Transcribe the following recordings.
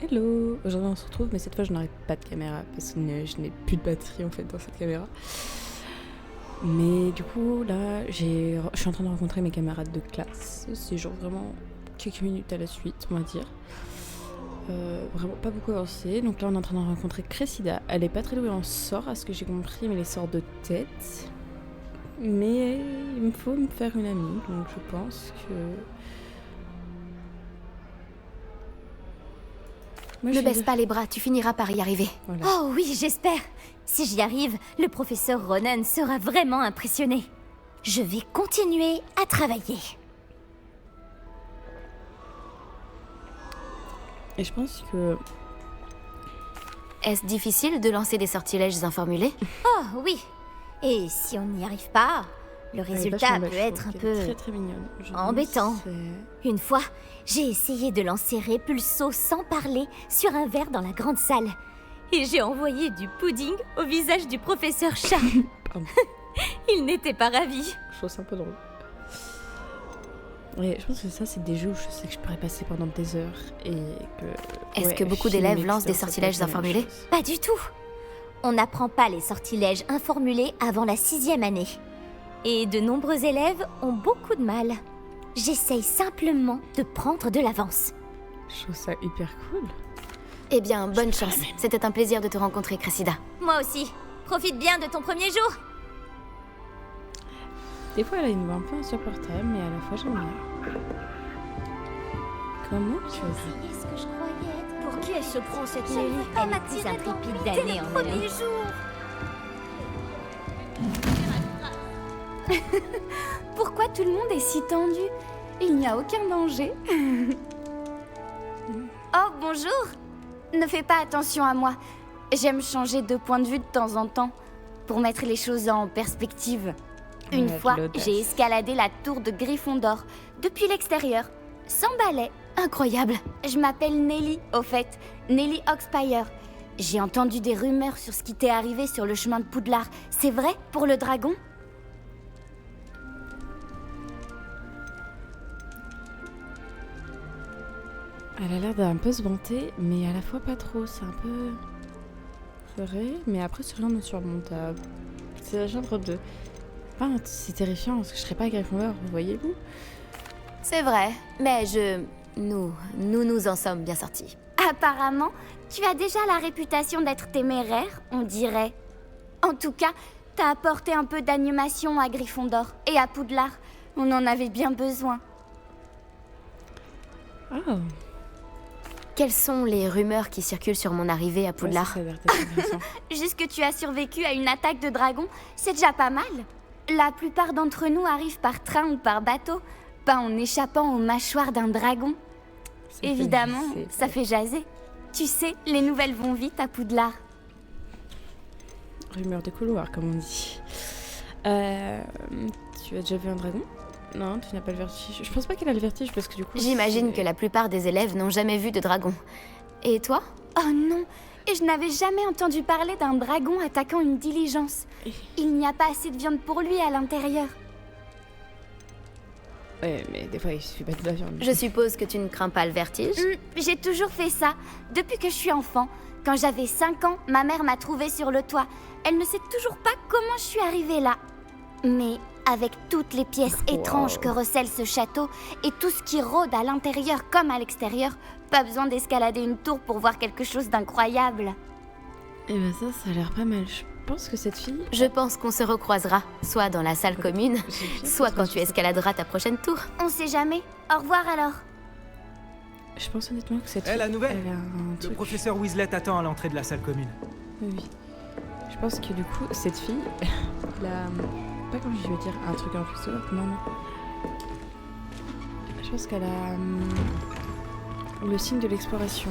Hello! Aujourd'hui on se retrouve, mais cette fois je n'aurai pas de caméra parce que je n'ai plus de batterie en fait dans cette caméra. Mais du coup là, je suis en train de rencontrer mes camarades de classe. C'est genre vraiment quelques minutes à la suite, on va dire. Vraiment pas beaucoup avancé. Donc là on est en train de rencontrer Cressida. Elle est pas très douée en sort à ce que j'ai compris, mais les sorts de tête. Mais il me faut me faire une amie, donc je pense que... Moi, Ne baisse pas les bras, tu finiras par y arriver. Voilà. Oh oui, j'espère. Si j'y arrive, le professeur Ronan sera vraiment impressionné. Je vais continuer à travailler. Et je pense que... Est-ce difficile de lancer des sortilèges informulés? Oh oui. Et si on n'y arrive pas, le résultat peut être un peu très très mignonne. embêtant. Une fois, j'ai essayé de lancer Répulso sans parler sur un verre dans la grande salle. Et j'ai envoyé du pudding au visage du professeur Chat. Il n'était pas ravi. Je trouve ça un peu drôle. Et je pense que ça, c'est des jeux où je sais que je pourrais passer pendant des heures et que... Est-ce que beaucoup d'élèves lancent des sortilèges informulés? Pas du tout. On n'apprend pas les sortilèges informulés avant la 6e année. Et de nombreux élèves ont beaucoup de mal. J'essaye simplement de prendre de l'avance. Je trouve ça hyper cool. Eh bien, bonne chance. C'était un plaisir de te rencontrer, Cressida. Moi aussi. Profite bien de ton premier jour. Des fois, elle a une voix un peu insupportable, mais à la fois, j'aime bien. Comment tu as vu? Ce que je croyais être... Pour qui elle se prend cette Nelly? Nelly? Elle est plus intrépide d'année en année. Pourquoi tout le monde est si tendu? Il n'y a aucun danger. Oh, bonjour. Ne fais pas attention à moi. J'aime changer de point de vue de temps en temps, pour mettre les choses en perspective. Une fois, j'ai escaladé la tour de Gryffondor, depuis l'extérieur, sans balai. Incroyable. Je m'appelle Nelly, au fait. Nelly Oxpire. J'ai entendu des rumeurs sur ce qui t'est arrivé sur le chemin de Poudlard. C'est vrai, pour le dragon? Elle a l'air d'un peu se vanter, mais à la fois pas trop. C'est un peu... vrai, mais après, c'est rien d'insurmontable. C'est la genre de... Ah, c'est terrifiant, parce que je serais pas Gryffondor, vous voyez-vous? C'est vrai, mais nous en sommes bien sortis. Apparemment, tu as déjà la réputation d'être téméraire, on dirait. En tout cas, t'as apporté un peu d'animation à Gryffondor et à Poudlard. On en avait bien besoin. Oh. Quelles sont les rumeurs qui circulent sur mon arrivée à Poudlard? Ouais, ça a l'air d'être intéressant. Juste que tu as survécu à une attaque de dragon, c'est déjà pas mal. La plupart d'entre nous arrivent par train ou par bateau, pas en échappant aux mâchoires d'un dragon. Évidemment, ça fait jaser. Tu sais, les nouvelles vont vite à Poudlard. Rumeur de couloir, comme on dit. Tu as déjà vu un dragon? Non, tu n'as pas le vertige. Je pense pas qu'elle a le vertige parce que du coup... J'imagine que la plupart des élèves n'ont jamais vu de dragon. Et toi? Oh non! Et je n'avais jamais entendu parler d'un dragon attaquant une diligence. Il n'y a pas assez de viande pour lui à l'intérieur. Ouais, mais des fois, il suffit pas de la viande. Je suppose que tu ne crains pas le vertige? J'ai toujours fait ça, depuis que je suis enfant. Quand j'avais 5 ans, ma mère m'a trouvée sur le toit. Elle ne sait toujours pas comment je suis arrivée là. Mais avec toutes les pièces étranges que recèle ce château et tout ce qui rôde à l'intérieur comme à l'extérieur, pas besoin d'escalader une tour pour voir quelque chose d'incroyable. Eh ben ça a l'air pas mal. Je pense que cette fille... Je pense qu'on se recroisera, soit dans la salle commune, soit quand tu escaladeras ta prochaine tour. On sait jamais. Au revoir alors. Je pense honnêtement que cette Eh, fille... la nouvelle! Elle a un Le truc... professeur Weasley t'attend à l'entrée de la salle commune. Oui. Je pense que du coup, cette fille, elle a... Pas comme je veux dire un truc en plus de l'autre, non. Je pense qu'elle a le signe de l'exploration.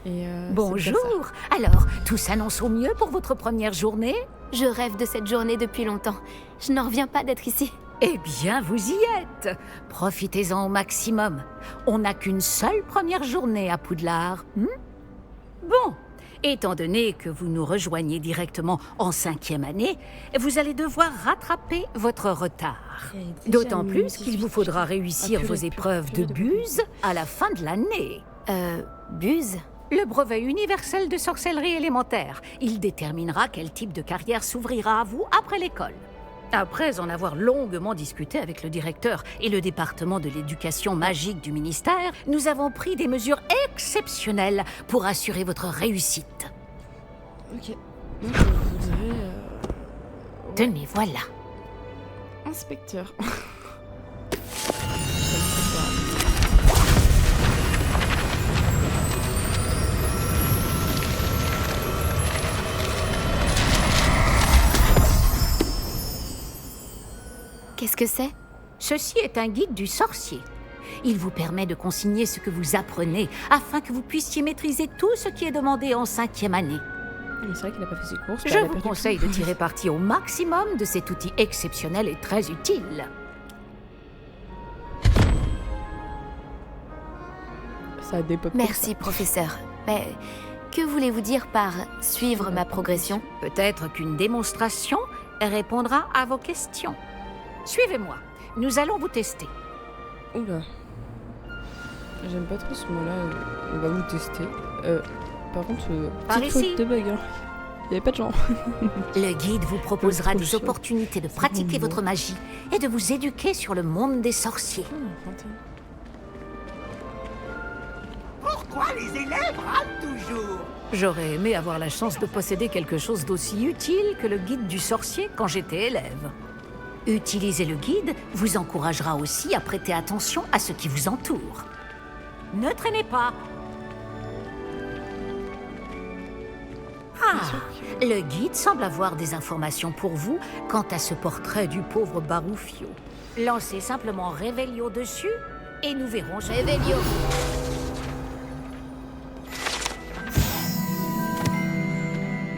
Et Bonjour. Alors, tout s'annonce au mieux pour votre première journée? Je rêve de cette journée depuis longtemps. Je n'en reviens pas d'être ici. Eh bien, vous y êtes. Profitez-en au maximum. On n'a qu'une seule première journée à Poudlard. Bon, étant donné que vous nous rejoignez directement en 5e année, vous allez devoir rattraper votre retard. D'autant plus qu'il vous faudra réussir vos épreuves de buse à la fin de l'année. Buse? Le brevet universel de sorcellerie élémentaire. Il déterminera quel type de carrière s'ouvrira à vous après l'école. Après en avoir longuement discuté avec le directeur et le département de l'éducation magique du ministère, nous avons pris des mesures exceptionnelles pour assurer votre réussite. Ok. Moi, je voudrais... Tenez, voilà. Inspecteur. Qu'est-ce que c'est? Ceci est un guide du sorcier. Il vous permet de consigner ce que vous apprenez afin que vous puissiez maîtriser tout ce qui est demandé en 5e année. Mais c'est vrai qu'il n'a pas fait ses courses. Je vous conseille de tirer parti au maximum de cet outil exceptionnel et très utile. Ça dépop. Merci, professeur. Mais que voulez-vous dire par suivre ma progression? Peut-être qu'une démonstration répondra à vos questions. Suivez-moi. Nous allons vous tester. Oula. J'aime pas trop ce mot-là. On va vous tester. Par contre, Par petite ici. faute de bug. Hein. Il n'y avait pas de gens. Le guide vous proposera Trop des chiant. opportunités de pratiquer bon. votre magie et de vous éduquer sur le monde des sorciers. Pourquoi les élèves ratent toujours? J'aurais aimé avoir la chance de posséder quelque chose d'aussi utile que le guide du sorcier quand j'étais élève. Utiliser le guide vous encouragera aussi à prêter attention à ce qui vous entoure. Ne traînez pas. Ah, le guide semble avoir des informations pour vous quant à ce portrait du pauvre Baroufio. Lancez simplement Réveillon dessus et nous verrons. Réveillon.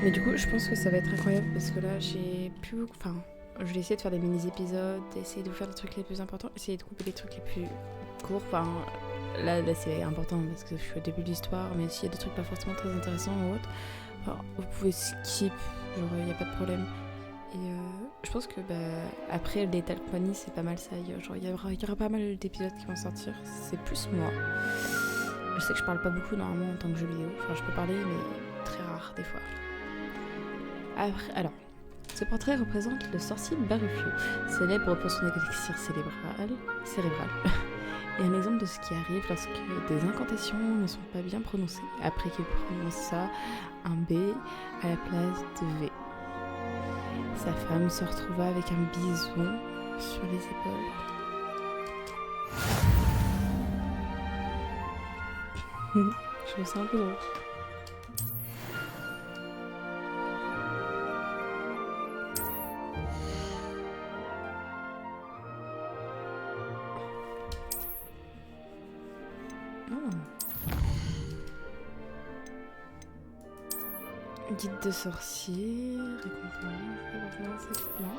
Mais du coup, je pense que ça va être incroyable parce que là, j'ai plus beaucoup. Enfin, je vais essayer de faire des mini-épisodes, essayer de vous faire les trucs les plus importants, essayer de couper les trucs les plus courts. Enfin, là c'est important parce que je suis au début de l'histoire, mais s'il y a des trucs pas forcément très intéressants ou autres, alors, vous pouvez skip, genre, il n'y a pas de problème. Et je pense que après l'État Compagnie, c'est pas mal ça. Il y aura pas mal d'épisodes qui vont sortir. C'est plus moi. Je sais que je parle pas beaucoup normalement en tant que jeu vidéo. Enfin, je peux parler, mais très rare des fois. Après, alors, ce portrait représente le sorcier Barufio, célèbre pour son élixir cérébral, et un exemple de ce qui arrive lorsque des incantations ne sont pas bien prononcées, après qu'il prononça un B à la place de V. Sa femme se retrouva avec un bison sur les épaules. Je trouve ça un peu drôle. Guide de sorcier, récompense, c'est bien.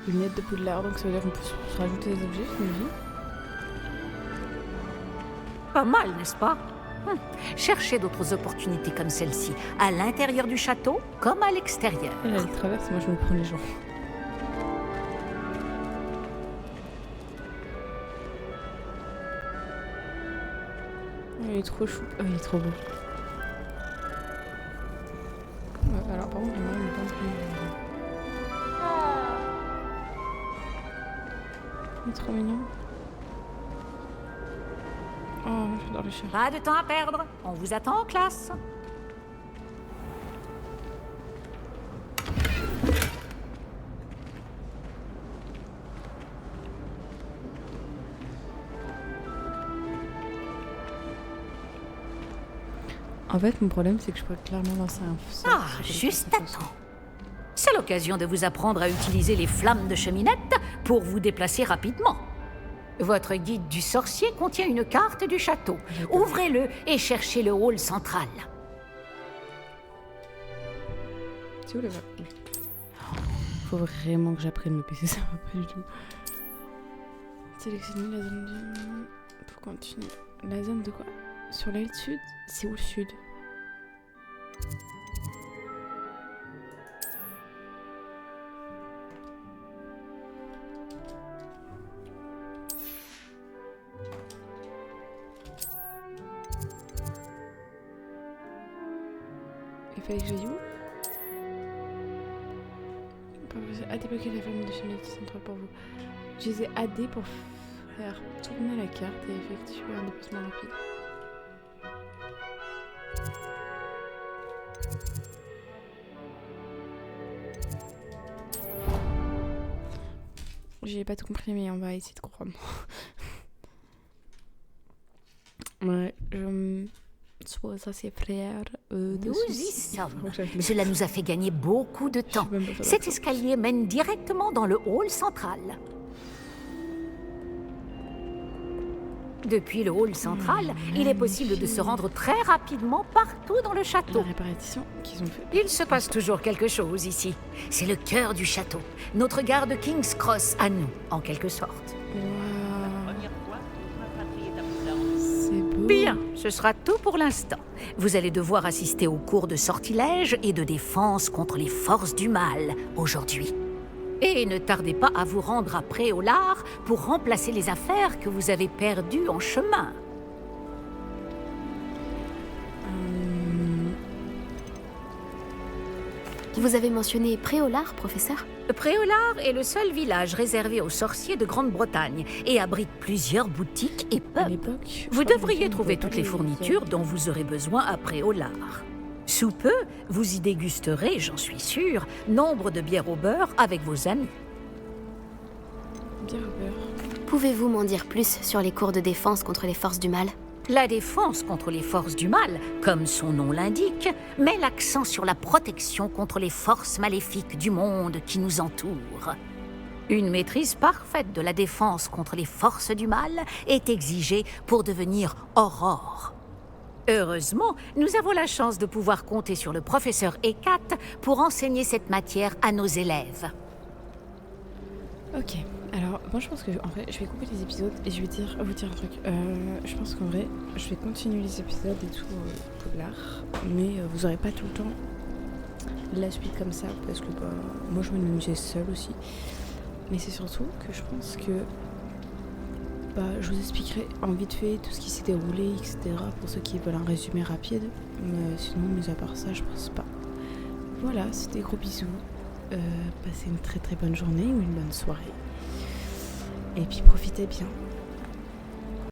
Lunettes de Poudlard, donc ça veut dire qu'on peut se rajouter des objets, j'imagine. Pas mal, n'est-ce pas? Cherchez d'autres opportunités comme celle-ci, à l'intérieur du château comme à l'extérieur. Elle traverse, moi je me prends les gens. Il est trop chou. Oh, il est trop beau. Ouais, alors par contre, moi, il est pas plus... Il est trop mignon. Oh, j'adore les chats. Pas de temps à perdre, on vous attend en classe. En fait, mon problème, c'est que je pourrais clairement lancer un feu. Ah, juste à temps. C'est l'occasion de vous apprendre à utiliser les flammes de cheminette pour vous déplacer rapidement. Votre guide du sorcier contient une carte du château. Ouvrez-le et cherchez le hall central. C'est où le va? Faut vraiment que j'apprenne le PC, ça va pas du tout. Sélectionnez la zone du... Pour continuer. La zone de quoi? Sur l'aile sud? C'est où le sud? fallait que j'aille où? A débloquer la ferme de chemin centrale pour vous. Utilisez AD pour faire tourner la carte et effectuer un déplacement rapide. J'ai pas tout compris, mais on va essayer de comprendre. Ouais, soit ça c'est frère. Nous y sommes. Cela nous a fait gagner beaucoup de temps. Cet escalier mène directement dans le hall central. Depuis le hall central, il est possible de se rendre très rapidement partout dans le château. La réparation qu'ils ont fait. Il se passe toujours quelque chose ici. C'est le cœur du château. Notre gare de King's Cross à nous, en quelque sorte. Waouh. C'est beau. Bien, ce sera tout pour l'instant. Vous allez devoir assister aux cours de sortilège et de défense contre les forces du mal aujourd'hui. Et ne tardez pas à vous rendre à Préolard pour remplacer les affaires que vous avez perdues en chemin. Vous avez mentionné Préolard, professeur? Préolard est le seul village réservé aux sorciers de Grande-Bretagne et abrite plusieurs boutiques et À pubs. l'époque, Vous devriez trouver toutes les fournitures dont vous aurez besoin à Préolard. Sous peu, vous y dégusterez, j'en suis sûre, nombre de bières au beurre avec vos amis. Bière au beurre. Pouvez-vous m'en dire plus sur les cours de défense contre les forces du mal? La défense contre les forces du mal, comme son nom l'indique, met l'accent sur la protection contre les forces maléfiques du monde qui nous entoure. Une maîtrise parfaite de la défense contre les forces du mal est exigée pour devenir Aurore. Heureusement, nous avons la chance de pouvoir compter sur le professeur Hécate pour enseigner cette matière à nos élèves. Ok, alors moi je pense que en vrai je vais couper les épisodes et je vais vous dire un truc. Je pense qu'en vrai je vais continuer les épisodes et tout Poudlard, mais vous aurez pas tout le temps la suite comme ça parce que moi je vais m'amuser seule aussi. Mais c'est surtout que je pense que je vous expliquerai en vite fait tout ce qui s'est déroulé, etc. pour ceux qui veulent un résumé rapide. Mais sinon, mis à part ça, je pense pas. Voilà, c'était gros bisous. Passez une très très bonne journée ou une bonne soirée. Et puis profitez bien.